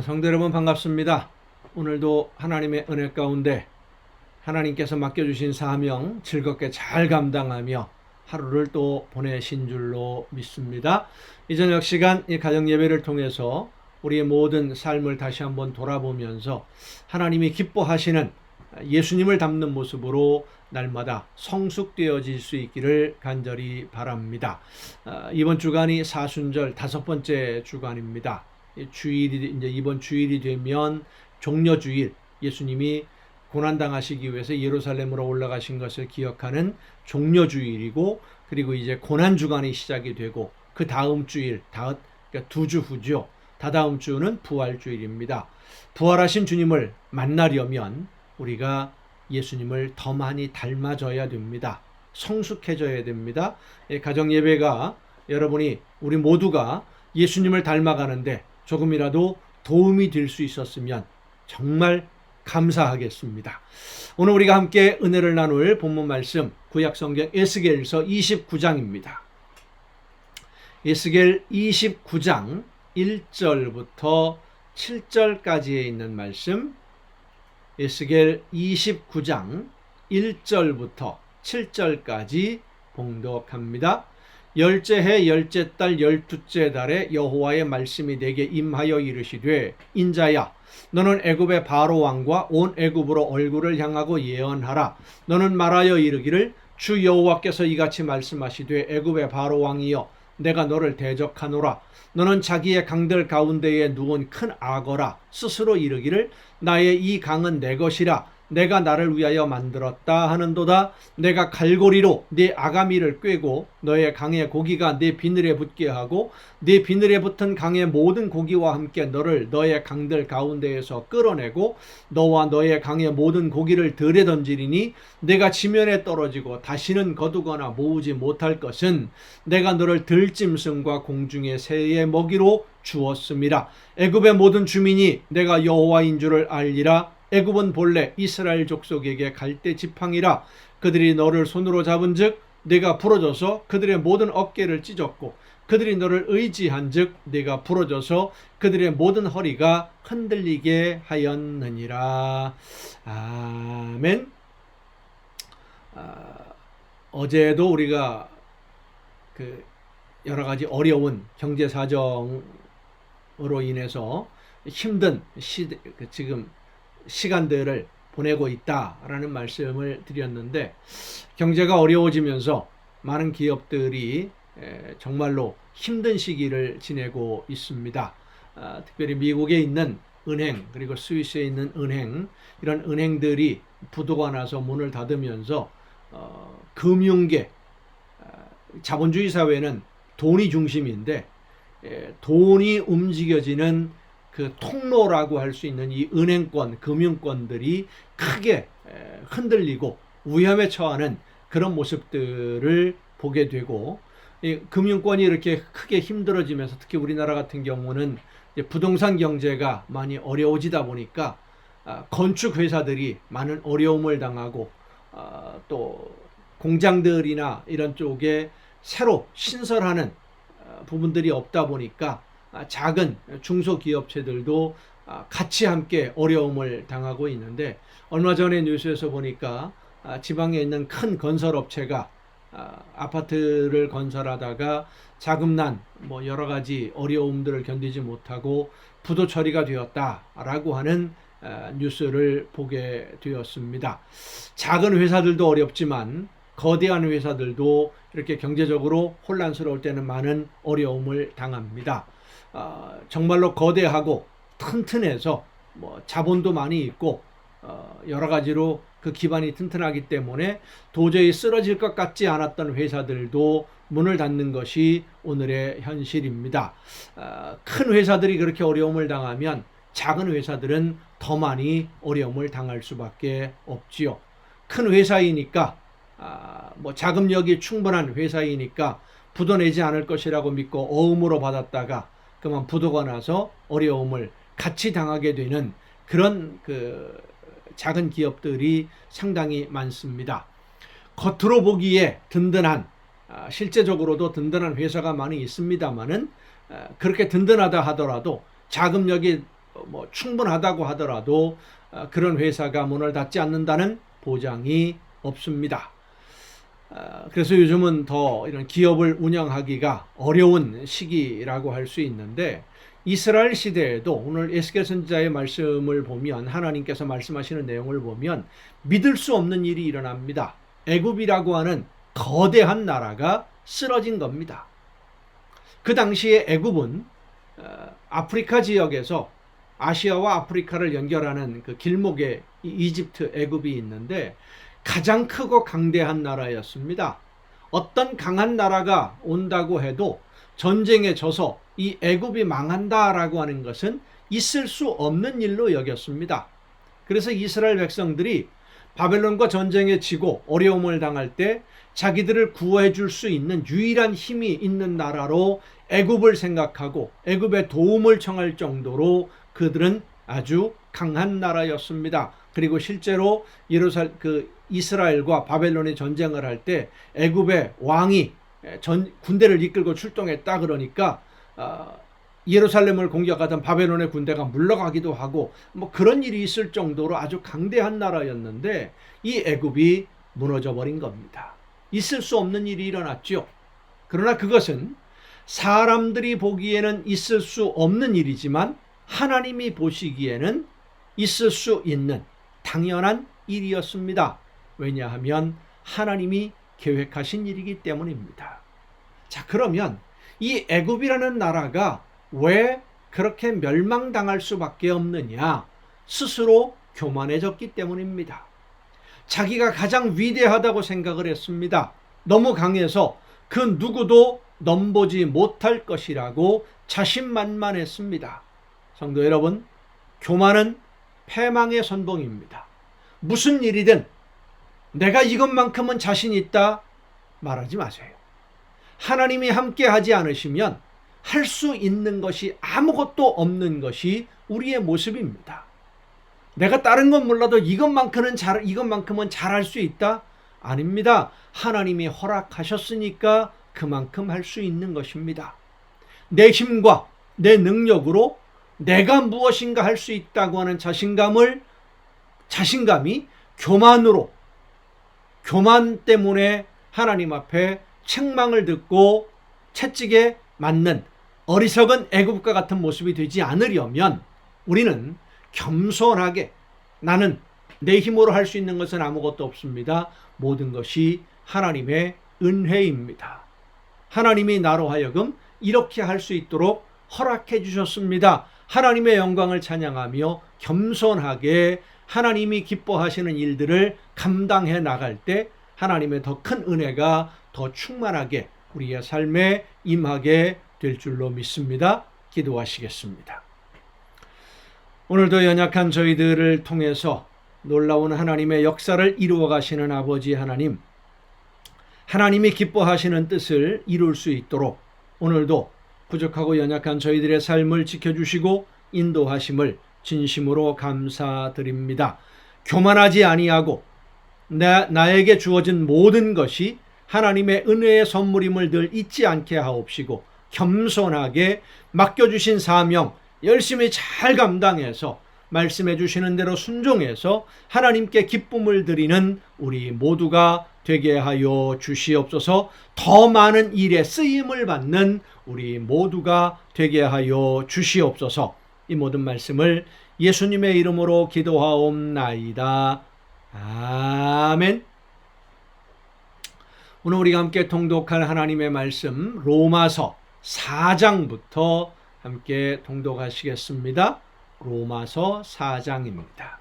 성도 여러분 반갑습니다. 오늘도 하나님의 은혜 가운데 하나님께서 맡겨주신 사명 즐겁게 잘 감당하며 하루를 또 보내신 줄로 믿습니다. 이 저녁 시간 이 가정 예배를 통해서 우리의 모든 삶을 다시 한번 돌아보면서 하나님이 기뻐하시는 예수님을 닮는 모습으로 날마다 성숙되어질 수 있기를 간절히 바랍니다. 이번 주간이 사순절 5번째 주간입니다. 주일이 이제 이번 주일이 되면 종려주일, 예수님이 고난당하시기 위해서 예루살렘으로 올라가신 것을 기억하는 종려주일이고, 그리고 이제 고난주간이 시작이 되고 그 다음 주일, 그러니까 2주 후죠. 다다음 주는 부활주일입니다. 부활하신 주님을 만나려면 우리가 예수님을 더 많이 닮아져야 됩니다. 성숙해져야 됩니다. 가정예배가 여러분이 우리 모두가 예수님을 닮아가는데 조금이라도 도움이 될 수 있었으면 정말 감사하겠습니다. 오늘 우리가 함께 은혜를 나눌 본문 말씀 구약성경 에스겔서 29장입니다. 에스겔 29장 1절부터 7절까지에 있는 말씀, 에스겔 29장 1절부터 7절까지 봉독합니다. 열째 해 열째 달 열두째 달에 여호와의 말씀이 내게 임하여 이르시되, 인자야, 너는 애굽의 바로 왕과 온 애굽으로 얼굴을 향하고 예언하라. 너는 말하여 이르기를, 주 여호와께서 이같이 말씀하시되, 애굽의 바로 왕이여, 내가 너를 대적하노라. 너는 자기의 강들 가운데에 누운 큰 악어라. 스스로 이르기를, 나의 이 강은 내 것이라. 내가 나를 위하여 만들었다 하는도다. 내가 갈고리로 네 아가미를 꿰고 너의 강의 고기가 네 비늘에 붙게 하고 네 비늘에 붙은 강의 모든 고기와 함께 너를 너의 강들 가운데에서 끌어내고 너와 너의 강의 모든 고기를 들에 던지리니, 내가 지면에 떨어지고 다시는 거두거나 모으지 못할 것은 내가 너를 들짐승과 공중의 새의 먹이로 주었음이라. 애굽의 모든 주민이 내가 여호와인 줄을 알리라. 애굽은 본래 이스라엘 족속에게 갈대 지팡이라. 그들이 너를 손으로 잡은즉 네가 부러져서 그들의 모든 어깨를 찢었고, 그들이 너를 의지한즉 네가 부러져서 그들의 모든 허리가 흔들리게 하였느니라. 아멘. 어제도 우리가 여러 가지 어려운 경제 사정으로 인해서 힘든 지금 시간들을 보내고 있다라는 말씀을 드렸는데, 경제가 어려워지면서 많은 기업들이 정말로 힘든 시기를 지내고 있습니다. 특별히 미국에 있는 은행, 그리고 스위스에 있는 은행, 이런 은행들이 부도가 나서 문을 닫으면서 금융계, 자본주의 사회는 돈이 중심인데 돈이 움직여지는 그 통로라고 할 수 있는 이 은행권, 금융권들이 크게 흔들리고 위험에 처하는 그런 모습들을 보게 되고, 이 금융권이 이렇게 크게 힘들어지면서 특히 우리나라 같은 경우는 부동산 경제가 많이 어려워지다 보니까 건축 회사들이 많은 어려움을 당하고, 또 공장들이나 이런 쪽에 새로 신설하는 부분들이 없다 보니까 작은 중소기업체들도 같이 함께 어려움을 당하고 있는데, 얼마 전에 뉴스에서 보니까 지방에 있는 큰 건설업체가 아파트를 건설하다가 자금난 여러 가지 어려움들을 견디지 못하고 부도 처리가 되었다라고 하는 뉴스를 보게 되었습니다. 작은 회사들도 어렵지만 거대한 회사들도 이렇게 경제적으로 혼란스러울 때는 많은 어려움을 당합니다. 정말로 거대하고 튼튼해서 자본도 많이 있고 여러 가지로 그 기반이 튼튼하기 때문에 도저히 쓰러질 것 같지 않았던 회사들도 문을 닫는 것이 오늘의 현실입니다. 큰 회사들이 그렇게 어려움을 당하면 작은 회사들은 더 많이 어려움을 당할 수밖에 없지요. 큰 회사이니까 자금력이 충분한 회사이니까 부도 내지 않을 것이라고 믿고 어음으로 받았다가 그만 부도가 나서 어려움을 같이 당하게 되는 그런 작은 기업들이 상당히 많습니다. 겉으로 보기에 든든한, 실제적으로도 든든한 회사가 많이 있습니다만은 그렇게 든든하다 하더라도 자금력이 충분하다고 하더라도 그런 회사가 문을 닫지 않는다는 보장이 없습니다. 그래서 요즘은 더 이런 기업을 운영하기가 어려운 시기라고 할 수 있는데, 이스라엘 시대에도 오늘 에스겔 선지자의 말씀을 보면, 하나님께서 말씀하시는 내용을 보면 믿을 수 없는 일이 일어납니다. 애굽이라고 하는 거대한 나라가 쓰러진 겁니다. 그 당시에 애굽은 아프리카 지역에서 아시아와 아프리카를 연결하는 그 길목에 이집트, 애굽이 있는데 가장 크고 강대한 나라였습니다. 어떤 강한 나라가 온다고 해도 전쟁에 져서 이 애굽이 망한다라고 하는 것은 있을 수 없는 일로 여겼습니다. 그래서 이스라엘 백성들이 바벨론과 전쟁에 지고 어려움을 당할 때 자기들을 구해 줄 수 있는 유일한 힘이 있는 나라로 애굽을 생각하고 애굽의 도움을 청할 정도로 그들은 아주 강한 나라였습니다. 그리고 실제로 이스라엘과 바벨론이 전쟁을 할 때 애굽의 왕이 군대를 이끌고 출동했다 그러니까 예루살렘을 공격하던 바벨론의 군대가 물러가기도 하고 그런 일이 있을 정도로 아주 강대한 나라였는데 이 애굽이 무너져 버린 겁니다. 있을 수 없는 일이 일어났죠. 그러나 그것은 사람들이 보기에는 있을 수 없는 일이지만 하나님이 보시기에는 있을 수 있는 당연한 일이었습니다. 왜냐하면 하나님이 계획하신 일이기 때문입니다. 자, 그러면 이 애굽이라는 나라가 왜 그렇게 멸망당할 수밖에 없느냐? 스스로 교만해졌기 때문입니다. 자기가 가장 위대하다고 생각을 했습니다. 너무 강해서 그 누구도 넘보지 못할 것이라고 자신만만했습니다. 성도 여러분, 교만은 패망의 선봉입니다. 무슨 일이든 내가 이것만큼은 자신 있다 말하지 마세요. 하나님이 함께 하지 않으시면 할 수 있는 것이 아무것도 없는 것이 우리의 모습입니다. 내가 다른 건 몰라도 이것만큼은 잘할 수 있다? 아닙니다. 하나님이 허락하셨으니까 그만큼 할 수 있는 것입니다. 내 힘과 내 능력으로 내가 무엇인가 할 수 있다고 하는 자신감이 교만 때문에 하나님 앞에 책망을 듣고 채찍에 맞는 어리석은 애굽과 같은 모습이 되지 않으려면 우리는 겸손하게, 나는 내 힘으로 할 수 있는 것은 아무것도 없습니다. 모든 것이 하나님의 은혜입니다. 하나님이 나로 하여금 이렇게 할 수 있도록 허락해 주셨습니다. 하나님의 영광을 찬양하며 겸손하게 하나님이 기뻐하시는 일들을 감당해 나갈 때 하나님의 더 큰 은혜가 더 충만하게 우리의 삶에 임하게 될 줄로 믿습니다. 기도하시겠습니다. 오늘도 연약한 저희들을 통해서 놀라운 하나님의 역사를 이루어 가시는 아버지 하나님, 하나님이 기뻐하시는 뜻을 이룰 수 있도록 오늘도 부족하고 연약한 저희들의 삶을 지켜주시고 인도하심을 진심으로 감사드립니다. 교만하지 아니하고 나에게 주어진 모든 것이 하나님의 은혜의 선물임을 늘 잊지 않게 하옵시고 겸손하게 맡겨주신 사명 열심히 잘 감당해서 말씀해 주시는 대로 순종해서 하나님께 기쁨을 드리는 우리 모두가 되게 하여 주시옵소서. 더 많은 일에 쓰임을 받는 우리 모두가 되게 하여 주시옵소서. 이 모든 말씀을 예수님의 이름으로 기도하옵나이다. 아멘. 오늘 우리가 함께 통독할 하나님의 말씀 로마서 4장부터 함께 통독하시겠습니다. 로마서 4장입니다.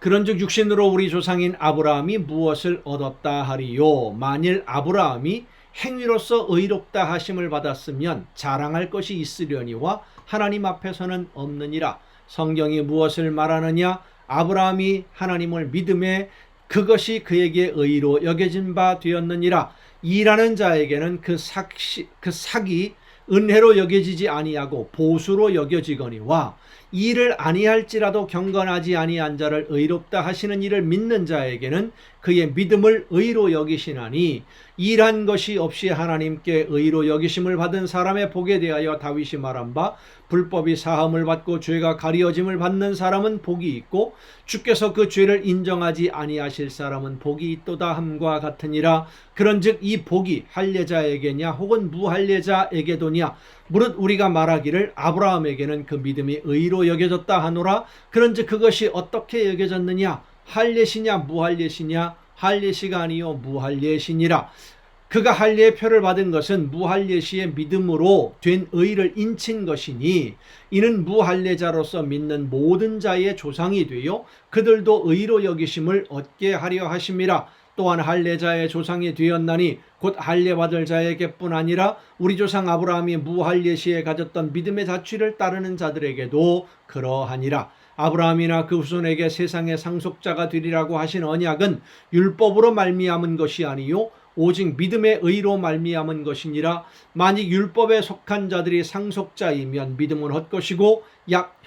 그런즉 육신으로 우리 조상인 아브라함이 무엇을 얻었다 하리요? 만일 아브라함이 행위로서 의롭다 하심을 받았으면 자랑할 것이 있으려니와 하나님 앞에서는 없느니라. 성경이 무엇을 말하느냐? 아브라함이 하나님을 믿음에 그것이 그에게 의로 여겨진 바 되었느니라. 일하는 자에게는 그 삭이 은혜로 여겨지지 아니하고 보수로 여겨지거니와 일을 아니할지라도 경건하지 아니한 자를 의롭다 하시는 이를 믿는 자에게는 그의 믿음을 의로 여기시나니 일한 것이 없이 하나님께 의로 여기심을 받은 사람의 복에 대하여 다윗이 말한 바 불법이 사함을 받고 죄가 가리어짐을 받는 사람은 복이 있고 주께서 그 죄를 인정하지 아니하실 사람은 복이 있도다 함과 같으니라. 그런즉 이 복이 할례자에게냐 혹은 무할례자에게도냐 무릇 우리가 말하기를 아브라함에게는 그 믿음이 의로 여겨졌다 하노라. 그런즉 그것이 어떻게 여겨졌느냐 할례시냐 무할례시냐 할례시가 아니요 무할례시니라. 그가 할례의 표를 받은 것은 무할례시의 믿음으로 된 의를 인친 것이니 이는 무할례자로서 믿는 모든 자의 조상이 되어 그들도 의로 여기심을 얻게 하려 하심이라. 또한 할례자의 조상이 되었나니 곧 할례 받을 자에게뿐 아니라 우리 조상 아브라함이 무할례시에 가졌던 믿음의 자취를 따르는 자들에게도 그러하니라. 아브라함이나 그 후손에게 세상의 상속자가 되리라고 하신 언약은 율법으로 말미암은 것이 아니요 오직 믿음의 의로 말미암은 것이니라. 만일 율법에 속한 자들이 상속자이면 믿음은 헛것이고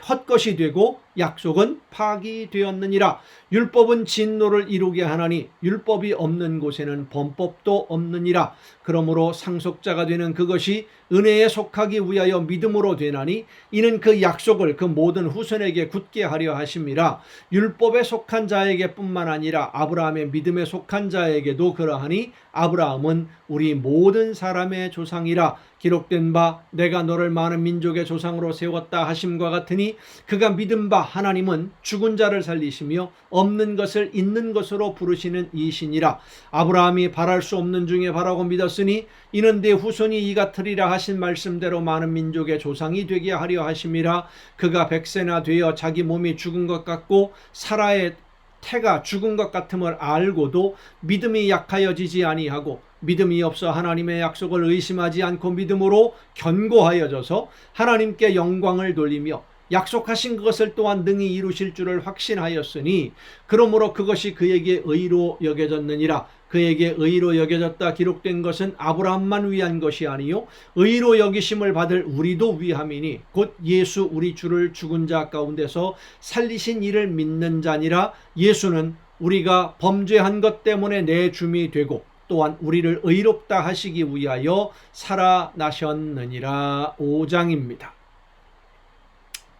헛것이 되고 약속은 파기되었느니라. 율법은 진노를 이루게 하나니 율법이 없는 곳에는 범법도 없느니라. 그러므로 상속자가 되는 그것이 은혜에 속하기 위하여 믿음으로 되나니 이는 그 약속을 그 모든 후손에게 굳게 하려 하심이라. 율법에 속한 자에게 뿐만 아니라 아브라함의 믿음에 속한 자에게도 그러하니 아브라함은 우리 모든 사람의 조상이라. 기록된 바 내가 너를 많은 민족의 조상으로 세웠다 하심과 같으니 그가 믿은 바 하나님은 죽은 자를 살리시며 없는 것을 있는 것으로 부르시는 이시니라. 아브라함이 바랄 수 없는 중에 바라고 믿었으니 이는 내 후손이 이 같으리라 하신 말씀대로 많은 민족의 조상이 되게 하려 하심이라. 그가 100세나 되어 자기 몸이 죽은 것 같고 사라의 태가 죽은 것 같음을 알고도 믿음이 약하여지지 아니하고 믿음이 없어 하나님의 약속을 의심하지 않고 믿음으로 견고하여져서 하나님께 영광을 돌리며 약속하신 것을 또한 능히 이루실 줄을 확신하였으니 그러므로 그것이 그에게 의로 여겨졌느니라. 그에게 의로 여겨졌다 기록된 것은 아브라함만 위한 것이 아니요 의로 여기심을 받을 우리도 위함이니 곧 예수 우리 주를 죽은 자 가운데서 살리신 이를 믿는 자니라. 예수는 우리가 범죄한 것 때문에 내 줌이 되고 또한 우리를 의롭다 하시기 위하여 살아나셨느니라. 5장입니다.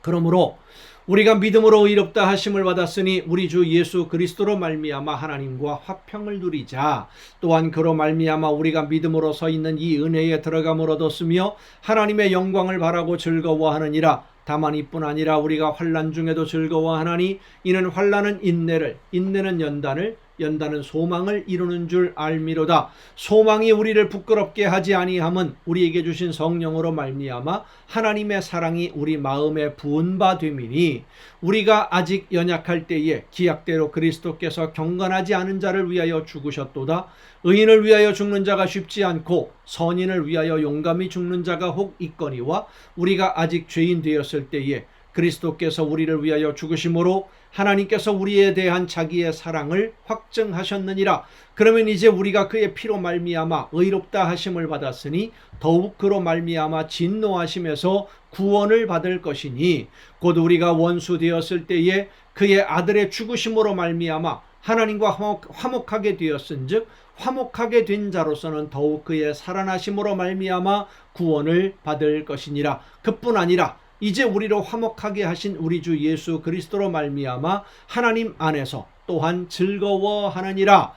그러므로 우리가 믿음으로 의롭다 하심을 받았으니 우리 주 예수 그리스도로 말미암아 하나님과 화평을 누리자. 또한 그로 말미암아 우리가 믿음으로 서 있는 이 은혜에 들어감을 얻었으며 하나님의 영광을 바라고 즐거워하느니라. 다만 이뿐 아니라 우리가 환난 중에도 즐거워하나니 이는 환난은 인내를, 인내는 연단을, 연단은 소망을 이루는 줄 알미로다. 소망이 우리를 부끄럽게 하지 아니함은 우리에게 주신 성령으로 말미암아 하나님의 사랑이 우리 마음에 부은 바 됨이니 우리가 아직 연약할 때에 기약대로 그리스도께서 경건하지 않은 자를 위하여 죽으셨도다. 의인을 위하여 죽는 자가 쉽지 않고 선인을 위하여 용감히 죽는 자가 혹 있거니와 우리가 아직 죄인 되었을 때에 그리스도께서 우리를 위하여 죽으심으로 하나님께서 우리에 대한 자기의 사랑을 확증하셨느니라. 그러면 이제 우리가 그의 피로 말미암아 의롭다 하심을 받았으니 더욱 그로 말미암아 진노하심에서 구원을 받을 것이니 곧 우리가 원수 되었을 때에 그의 아들의 죽으심으로 말미암아 하나님과 화목하게 되었은즉 화목하게 된 자로서는 더욱 그의 살아나심으로 말미암아 구원을 받을 것이니라. 그뿐 아니라 이제 우리로 화목하게 하신 우리 주 예수 그리스도로 말미암아 하나님 안에서 또한 즐거워하느니라.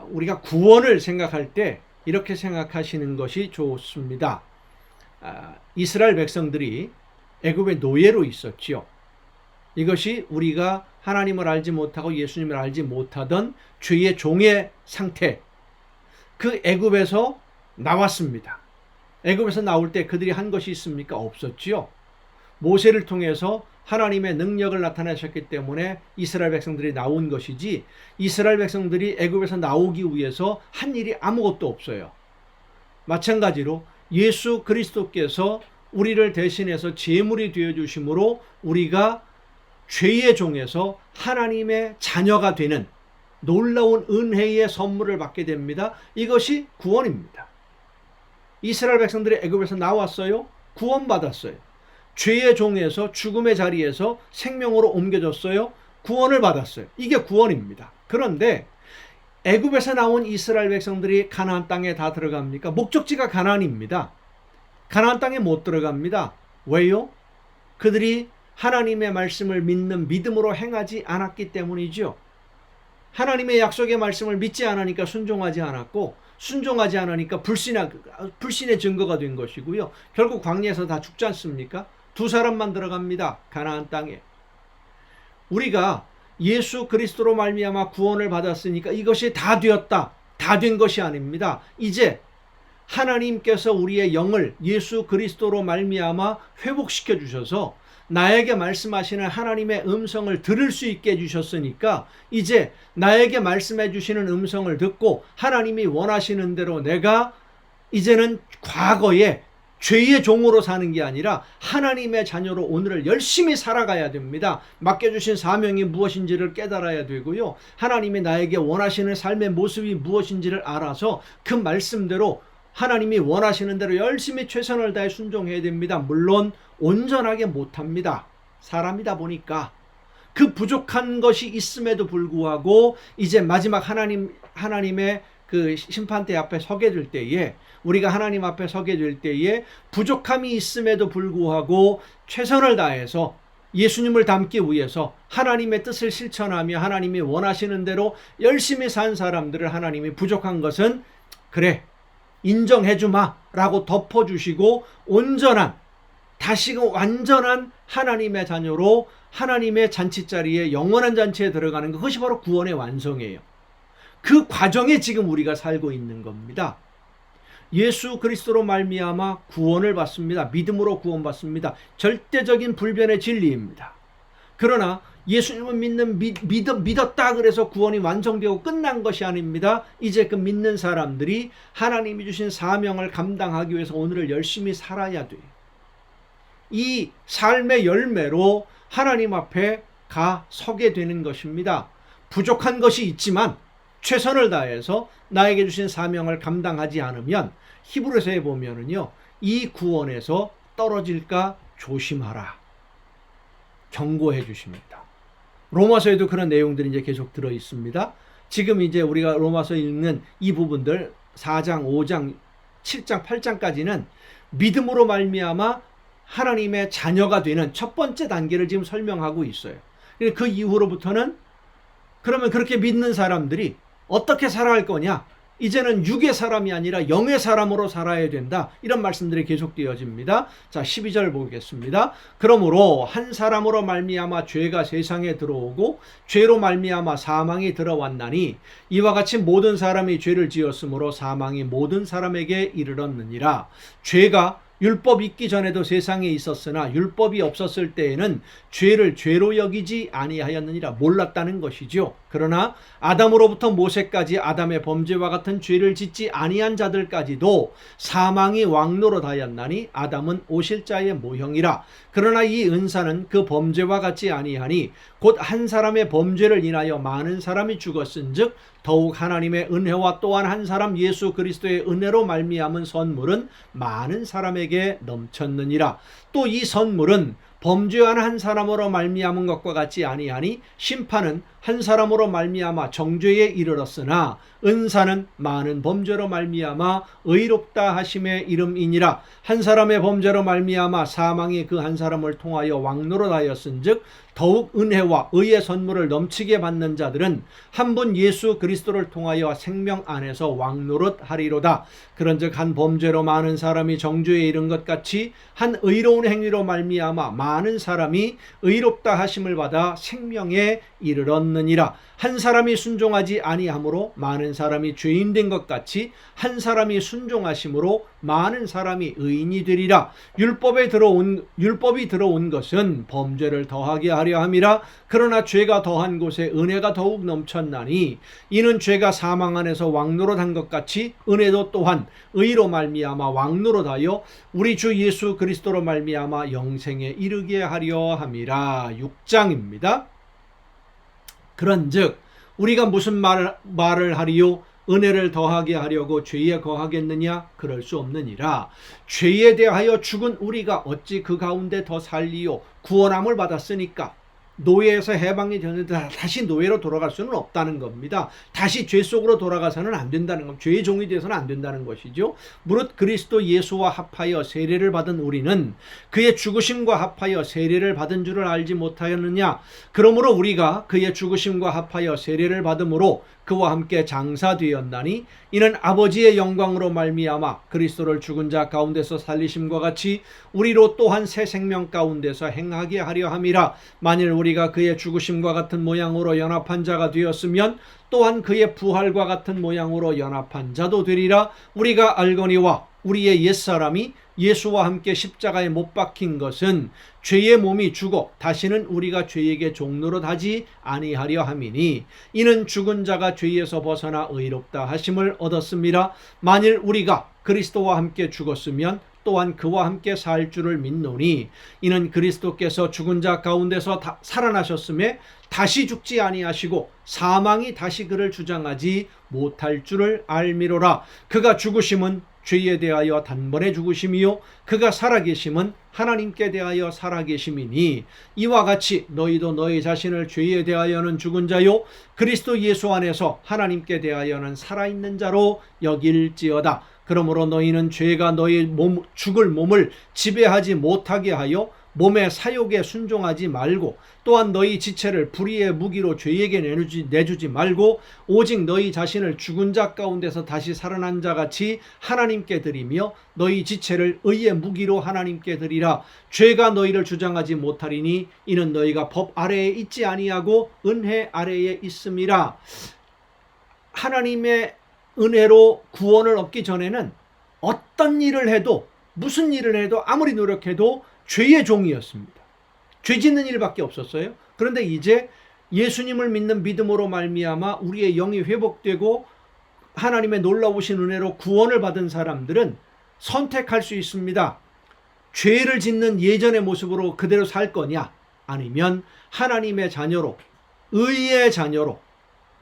우리가 구원을 생각할 때 이렇게 생각하시는 것이 좋습니다. 이스라엘 백성들이 애굽의 노예로 있었지요. 이것이 우리가 하나님을 알지 못하고 예수님을 알지 못하던 죄의 종의 상태, 그 애굽에서 나왔습니다. 애굽에서 나올 때 그들이 한 것이 있습니까? 없었지요. 모세를 통해서 하나님의 능력을 나타내셨기 때문에 이스라엘 백성들이 나온 것이지 이스라엘 백성들이 애굽에서 나오기 위해서 한 일이 아무것도 없어요. 마찬가지로 예수 그리스도께서 우리를 대신해서 제물이 되어주심으로 우리가 죄의 종에서 하나님의 자녀가 되는 놀라운 은혜의 선물을 받게 됩니다. 이것이 구원입니다. 이스라엘 백성들이 애굽에서 나왔어요. 구원받았어요. 죄의 종에서 죽음의 자리에서 생명으로 옮겨졌어요. 구원을 받았어요. 이게 구원입니다. 그런데 애굽에서 나온 이스라엘 백성들이 가나안 땅에 다 들어갑니까? 목적지가 가나안입니다. 가나안 땅에 못 들어갑니다. 왜요? 그들이 하나님의 말씀을 믿는 믿음으로 행하지 않았기 때문이죠. 하나님의 약속의 말씀을 믿지 않으니까 순종하지 않았고, 순종하지 않으니까 불신의 증거가 된 것이고요. 결국 광야에서 다 죽지 않습니까? 두 사람만 들어갑니다. 가나안 땅에. 우리가 예수 그리스도로 말미암아 구원을 받았으니까 이것이 다 되었다, 다 된 것이 아닙니다. 이제 하나님께서 우리의 영을 예수 그리스도로 말미암아 회복시켜 주셔서 나에게 말씀하시는 하나님의 음성을 들을 수 있게 해주셨으니까 이제 나에게 말씀해 주시는 음성을 듣고 하나님이 원하시는 대로 내가 이제는 과거에 죄의 종으로 사는 게 아니라 하나님의 자녀로 오늘을 열심히 살아가야 됩니다. 맡겨주신 사명이 무엇인지를 깨달아야 되고요. 하나님이 나에게 원하시는 삶의 모습이 무엇인지를 알아서 그 말씀대로 하나님이 원하시는 대로 열심히 최선을 다해 순종해야 됩니다. 물론 온전하게 못합니다. 사람이다 보니까. 그 부족한 것이 있음에도 불구하고 이제 마지막 하나님의 그 심판대 앞에 서게 될 때에, 우리가 하나님 앞에 서게 될 때에 부족함이 있음에도 불구하고 최선을 다해서 예수님을 닮기 위해서 하나님의 뜻을 실천하며 하나님이 원하시는 대로 열심히 산 사람들을 하나님이 부족한 것은 그래 인정해주마 라고 덮어주시고 온전한, 다시금 완전한 하나님의 자녀로 하나님의 잔치자리에, 영원한 잔치에 들어가는 것, 그것이 바로 구원의 완성이에요. 그 과정에 지금 우리가 살고 있는 겁니다. 예수 그리스도로 말미암아 구원을 받습니다. 믿음으로 구원받습니다. 절대적인 불변의 진리입니다. 그러나 예수님을 믿었다 그래서 구원이 완성되고 끝난 것이 아닙니다. 이제 그 믿는 사람들이 하나님이 주신 사명을 감당하기 위해서 오늘을 열심히 살아야 돼요. 이 삶의 열매로 하나님 앞에 가 서게 되는 것입니다. 부족한 것이 있지만 최선을 다해서 나에게 주신 사명을 감당하지 않으면 히브리서에 보면은요, 이 구원에서 떨어질까 조심하라 경고해 주십니다. 로마서에도 그런 내용들이 이제 계속 들어 있습니다. 지금 이제 우리가 로마서 읽는 이 부분들 4장, 5장, 7장, 8장까지는 믿음으로 말미암아 하나님의 자녀가 되는 첫 번째 단계를 지금 설명하고 있어요. 그 이후로부터는 그러면 그렇게 믿는 사람들이 어떻게 살아갈 거냐? 이제는 육의 사람이 아니라 영의 사람으로 살아야 된다. 이런 말씀들이 계속되어집니다. 자, 12절 보겠습니다. 그러므로 한 사람으로 말미암아 죄가 세상에 들어오고 죄로 말미암아 사망이 들어왔나니 이와 같이 모든 사람이 죄를 지었으므로 사망이 모든 사람에게 이르렀느니라. 죄가 율법이 있기 전에도 세상에 있었으나 율법이 없었을 때에는 죄를 죄로 여기지 아니하였느니라. 몰랐다는 것이죠. 그러나 아담으로부터 모세까지 아담의 범죄와 같은 죄를 짓지 아니한 자들까지도 사망이 왕노릇하였나니 아담은 오실자의 모형이라. 그러나 이 은사는 그 범죄와 같지 아니하니 곧 한 사람의 범죄를 인하여 많은 사람이 죽었은즉 더욱 하나님의 은혜와 또한 한 사람 예수 그리스도의 은혜로 말미암은 선물은 많은 사람에게 넘쳤느니라. 또 이 선물은 범죄한 한 사람으로 말미암은 것과 같지 아니하니 심판은 한 사람으로 말미암아 정죄에 이르렀으나 은사는 많은 범죄로 말미암아 의롭다 하심의 이름이니라. 한 사람의 범죄로 말미암아 사망이 그 한 사람을 통하여 왕노릇하였은즉 더욱 은혜와 의의 선물을 넘치게 받는 자들은 한 분 예수 그리스도를 통하여 생명 안에서 왕노릇하리로다. 그런즉 한 범죄로 많은 사람이 정죄에 이른 것 같이 한 의로운 행위로 말미암아 많은 사람이 의롭다 하심을 받아 생명에 이르렀느니라. 한 사람이 순종하지 아니하므로 많은 사람이 죄인 된 것 같이 한 사람이 순종하심으로 많은 사람이 의인이 되리라. 율법이 들어온 것은 범죄를 더하게 하려 함이라. 그러나 죄가 더한 곳에 은혜가 더욱 넘쳤나니 이는 죄가 사망 안에서 왕노릇한 것 같이 은혜도 또한 의로 말미암아 왕노릇하여 우리 주 예수 그리스도로 말미암아 영생에 이르게 하려 함이라. 6장입니다. 그런즉 우리가 무슨 말을 하리요? 은혜를 더하게 하려고 죄에 거하겠느냐? 그럴 수 없느니라. 죄에 대하여 죽은 우리가 어찌 그 가운데 더 살리요? 구원함을 받았으니까. 노예에서 해방이 되는데 다시 노예로 돌아갈 수는 없다는 겁니다. 다시 죄 속으로 돌아가서는 안 된다는 겁니다. 죄의 종이 되어서는 안 된다는 것이죠. 무릇 그리스도 예수와 합하여 세례를 받은 우리는 그의 죽으심과 합하여 세례를 받은 줄을 알지 못하였느냐? 그러므로 우리가 그의 죽으심과 합하여 세례를 받음으로 그와 함께 장사되었나니 이는 아버지의 영광으로 말미암아 그리스도를 죽은 자 가운데서 살리심과 같이 우리로 또한 새 생명 가운데서 행하게 하려 함이라. 만일 우리가 그의 죽으심과 같은 모양으로 연합한 자가 되었으면 또한 그의 부활과 같은 모양으로 연합한 자도 되리라. 우리가 알거니와 우리의 옛사람이 예수와 함께 십자가에 못 박힌 것은 죄의 몸이 죽어 다시는 우리가 죄에게 종노릇 하지 아니하려 함이니 이는 죽은 자가 죄에서 벗어나 의롭다 하심을 얻었습니다. 만일 우리가 그리스도와 함께 죽었으면 또한 그와 함께 살 줄을 믿노니 이는 그리스도께서 죽은 자 가운데서 살아나셨음에 다시 죽지 아니하시고 사망이 다시 그를 주장하지 못할 줄을 알미로라. 그가 죽으심은 죄에 대하여 단번에 죽으심이요 그가 살아계심은 하나님께 대하여 살아계심이니 이와 같이 너희도 너희 자신을 죄에 대하여는 죽은 자요 그리스도 예수 안에서 하나님께 대하여는 살아있는 자로 여길지어다. 그러므로 너희는 죄가 너희 죽을 몸을 지배하지 못하게 하여 몸의 사욕에 순종하지 말고 또한 너희 지체를 불의의 무기로 죄에게 내주지 말고 오직 너희 자신을 죽은 자 가운데서 다시 살아난 자 같이 하나님께 드리며 너희 지체를 의의 무기로 하나님께 드리라. 죄가 너희를 주장하지 못하리니 이는 너희가 법 아래에 있지 아니하고 은혜 아래에 있음이라. 하나님의 은혜로 구원을 얻기 전에는 어떤 일을 해도 무슨 일을 해도 아무리 노력해도 죄의 종이었습니다. 죄 짓는 일밖에 없었어요. 그런데 이제 예수님을 믿는 믿음으로 말미암아 우리의 영이 회복되고 하나님의 놀라우신 은혜로 구원을 받은 사람들은 선택할 수 있습니다. 죄를 짓는 예전의 모습으로 그대로 살 거냐 아니면 하나님의 자녀로 의의 자녀로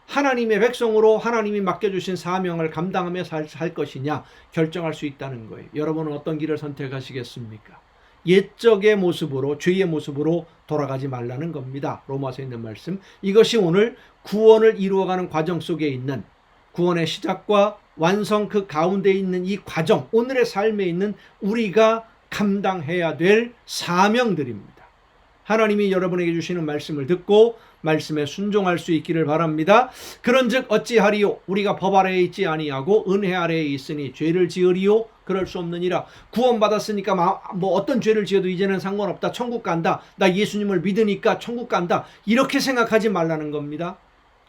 하나님의 백성으로 하나님이 맡겨주신 사명을 감당하며 살 것이냐 결정할 수 있다는 거예요. 여러분은 어떤 길을 선택하시겠습니까? 옛적의 모습으로 죄의 모습으로 돌아가지 말라는 겁니다. 로마서에 있는 말씀. 이것이 오늘 구원을 이루어가는 과정 속에 있는 구원의 시작과 완성 그 가운데 있는 이 과정, 오늘의 삶에 있는 우리가 감당해야 될 사명들입니다. 하나님이 여러분에게 주시는 말씀을 듣고 말씀에 순종할 수 있기를 바랍니다. 그런즉 어찌하리요? 우리가 법 아래에 있지 아니하고 은혜 아래에 있으니 죄를 지으리요? 그럴 수 없느니라. 구원받았으니까 뭐 어떤 죄를 지어도 이제는 상관없다. 천국 간다. 나 예수님을 믿으니까 천국 간다. 이렇게 생각하지 말라는 겁니다.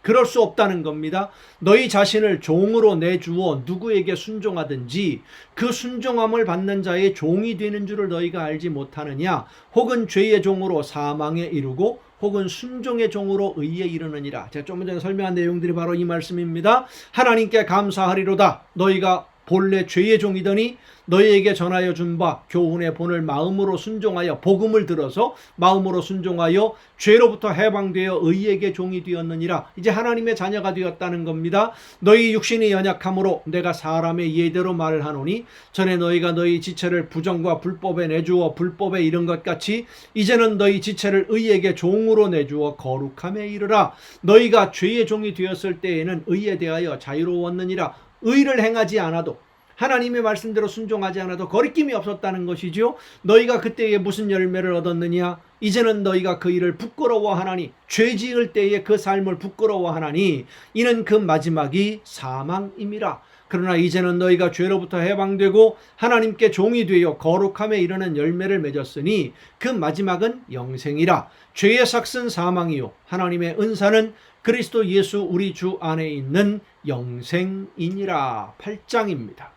그럴 수 없다는 겁니다. 너희 자신을 종으로 내주어 누구에게 순종하든지 그 순종함을 받는 자의 종이 되는 줄을 너희가 알지 못하느냐? 혹은 죄의 종으로 사망에 이르고 혹은 순종의 종으로 의에 이르느니라. 제가 좀 전에 설명한 내용들이 바로 이 말씀입니다. 하나님께 감사하리로다. 너희가 본래 죄의 종이더니 너희에게 전하여 준 바 교훈의 본을 마음으로 순종하여 복음을 들어서 마음으로 순종하여 죄로부터 해방되어 의에게 종이 되었느니라. 이제 하나님의 자녀가 되었다는 겁니다. 너희 육신이 연약함으로 내가 사람의 예대로 말을 하노니 전에 너희가 너희 지체를 부정과 불법에 내주어 불법에 이른 것 같이 이제는 너희 지체를 의에게 종으로 내주어 거룩함에 이르라. 너희가 죄의 종이 되었을 때에는 의에 대하여 자유로웠느니라. 의를 행하지 않아도 하나님의 말씀대로 순종하지 않아도 거리낌이 없었다는 것이죠. 너희가 그때에 무슨 열매를 얻었느냐? 이제는 너희가 그 일을 부끄러워하나니 죄 지을 때에 그 삶을 부끄러워하나니 이는 그 마지막이 사망임이라. 그러나 이제는 너희가 죄로부터 해방되고 하나님께 종이 되어 거룩함에 이르는 열매를 맺었으니 그 마지막은 영생이라. 죄의 삭은 사망이요 하나님의 은사는 그리스도 예수 우리 주 안에 있는 영생이니라. 8장입니다.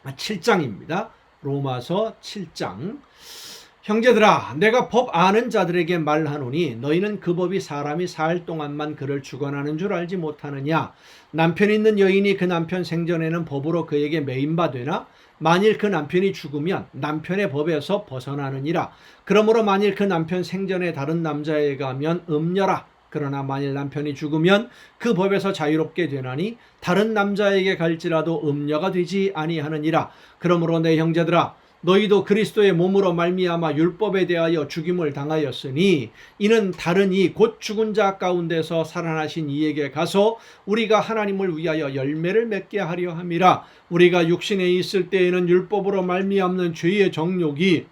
7장입니다. 로마서 7장. 형제들아, 내가 법 아는 자들에게 말하노니 너희는 그 법이 사람이 살 동안만 그를 주관하는 줄 알지 못하느냐? 남편 있는 여인이 그 남편 생전에는 법으로 그에게 매인바 되나? 만일 그 남편이 죽으면 남편의 법에서 벗어나느니라. 그러므로 만일 그 남편 생전에 다른 남자에게 가면 음녀라. 그러나 만일 남편이 죽으면 그 법에서 자유롭게 되나니 다른 남자에게 갈지라도 음녀가 되지 아니하느니라. 그러므로 내 형제들아, 너희도 그리스도의 몸으로 말미암아 율법에 대하여 죽임을 당하였으니 이는 다른 이 곧 죽은 자 가운데서 살아나신 이에게 가서 우리가 하나님을 위하여 열매를 맺게 하려 함이라. 우리가 육신에 있을 때에는 율법으로 말미암는 죄의 정욕이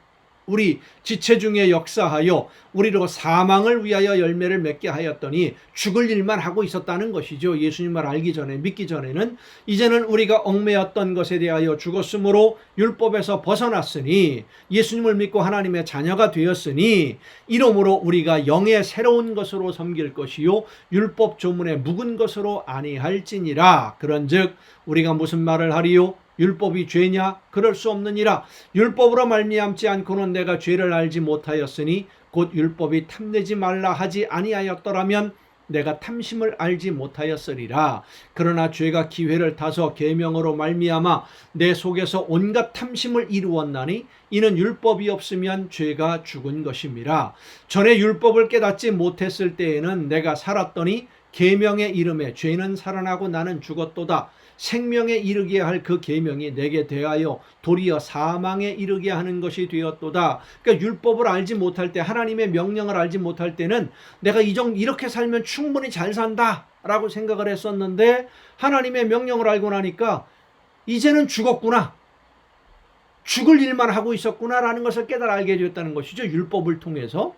우리 지체 중에 역사하여 우리로 사망을 위하여 열매를 맺게 하였더니 죽을 일만 하고 있었다는 것이죠. 예수님을 알기 전에, 믿기 전에는. 이제는 우리가 얽매였던 것에 대하여 죽었으므로 율법에서 벗어났으니 예수님을 믿고 하나님의 자녀가 되었으니 이러므로 우리가 영의 새로운 것으로 섬길 것이요 율법 조문에 묵은 것으로 아니할지니라. 그런즉 우리가 무슨 말을 하리요? 율법이 죄냐? 그럴 수 없느니라. 율법으로 말미암지 않고는 내가 죄를 알지 못하였으니 곧 율법이 탐내지 말라 하지 아니하였더라면 내가 탐심을 알지 못하였으리라. 그러나 죄가 기회를 타서 계명으로 말미암아 내 속에서 온갖 탐심을 이루었나니 이는 율법이 없으면 죄가 죽은 것임이라. 전에 율법을 깨닫지 못했을 때에는 내가 살았더니 계명의 이름에 죄는 살아나고 나는 죽었도다. 생명에 이르게 할 그 계명이 내게 대하여 도리어 사망에 이르게 하는 것이 되었도다. 그러니까 율법을 알지 못할 때, 하나님의 명령을 알지 못할 때는 내가 이렇게 살면 충분히 잘 산다 라고 생각을 했었는데, 하나님의 명령을 알고 나니까 이제는 죽었구나, 죽을 일만 하고 있었구나 라는 것을 깨달아 알게 되었다는 것이죠. 율법을 통해서.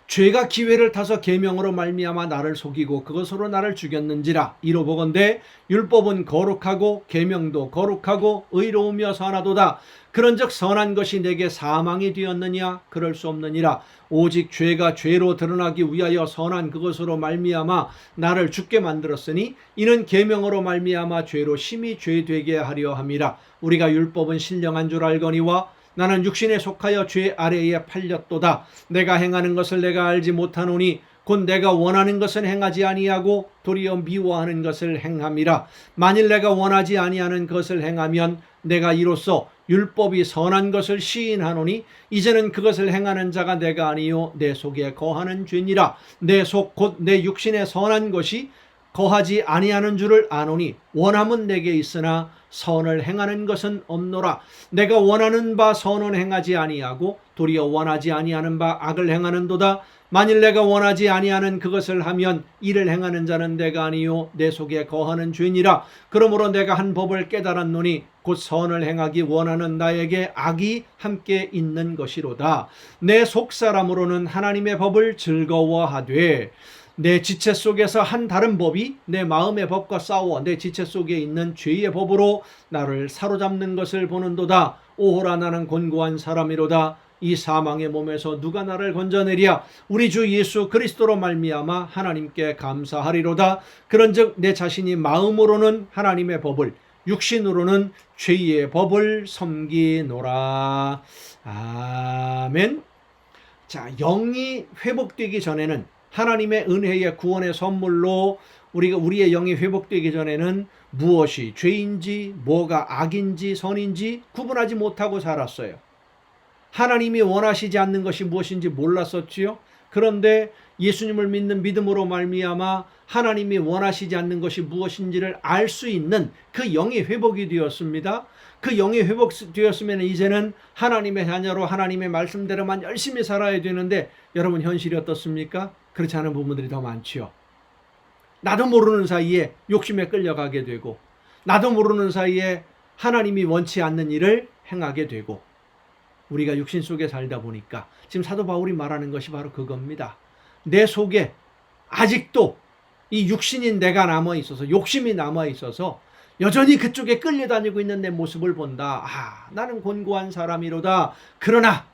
죄가 기회를 타서 계명으로 말미암아 나를 속이고 그것으로 나를 죽였는지라. 이로 보건대 율법은 거룩하고 계명도 거룩하고 의로우며 선하도다. 그런즉 선한 것이 내게 사망이 되었느냐? 그럴 수 없느니라. 오직 죄가 죄로 드러나기 위하여 선한 그것으로 말미암아 나를 죽게 만들었으니 이는 계명으로 말미암아 죄로 심히 죄되게 하려 함이라. 우리가 율법은 신령한 줄 알거니와 나는 육신에 속하여 죄 아래에 팔렸도다. 내가 행하는 것을 내가 알지 못하노니 곧 내가 원하는 것은 행하지 아니하고 도리어 미워하는 것을 행함이라. 만일 내가 원하지 아니하는 것을 행하면 내가 이로써 율법이 선한 것을 시인하노니 이제는 그것을 행하는 자가 내가 아니요 내 속에 거하는 죄니라. 내 속 곧 내 육신에 선한 것이 거하지 아니하는 줄을 아노니 원함은 내게 있으나 선을 행하는 것은 없노라. 내가 원하는 바 선은 행하지 아니하고 도리어 원하지 아니하는 바 악을 행하는도다. 만일 내가 원하지 아니하는 그것을 하면 이를 행하는 자는 내가 아니요 내 속에 거하는 죄니라. 그러므로 내가 한 법을 깨달았노니 곧 선을 행하기 원하는 나에게 악이 함께 있는 것이로다. 내 속사람으로는 하나님의 법을 즐거워하되 내 지체 속에서 한 다른 법이 내 마음의 법과 싸워 내 지체 속에 있는 죄의 법으로 나를 사로잡는 것을 보는도다. 오호라, 나는 곤고한 사람이로다. 이 사망의 몸에서 누가 나를 건져내랴? 우리 주 예수 그리스도로 말미암아 하나님께 감사하리로다. 그런즉 내 자신이 마음으로는 하나님의 법을, 육신으로는 죄의 법을 섬기노라. 아멘. 자, 영이 회복되기 전에는, 하나님의 은혜의 구원의 선물로 우리의 영이 회복되기 전에는 무엇이 죄인지 뭐가 악인지 선인지 구분하지 못하고 살았어요. 하나님이 원하시지 않는 것이 무엇인지 몰랐었지요. 그런데 예수님을 믿는 믿음으로 말미암아 하나님이 원하시지 않는 것이 무엇인지를 알 수 있는 그 영이 회복이 되었습니다. 그 영이 회복되었으면 이제는 하나님의 자녀로 하나님의 말씀대로만 열심히 살아야 되는데, 여러분 현실이 어떻습니까? 그렇지 않은 부분들이 더 많지요. 나도 모르는 사이에 욕심에 끌려가게 되고, 나도 모르는 사이에 하나님이 원치 않는 일을 행하게 되고, 우리가 육신 속에 살다 보니까 지금 사도 바울이 말하는 것이 바로 그겁니다. 내 속에 아직도 이 육신인 내가 남아있어서, 욕심이 남아있어서 여전히 그쪽에 끌려다니고 있는 내 모습을 본다. 나는 곤고한 사람이로다. 그러나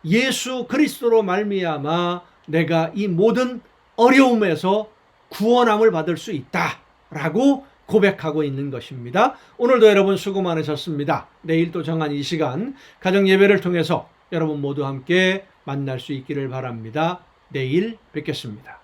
예수 그리스도로 말미암아 내가 이 모든 어려움에서 구원함을 받을 수 있다라고 고백하고 있는 것입니다. 오늘도 여러분 수고 많으셨습니다. 내일 또 정한 이 시간 가정 예배를 통해서 여러분 모두 함께 만날 수 있기를 바랍니다. 내일 뵙겠습니다.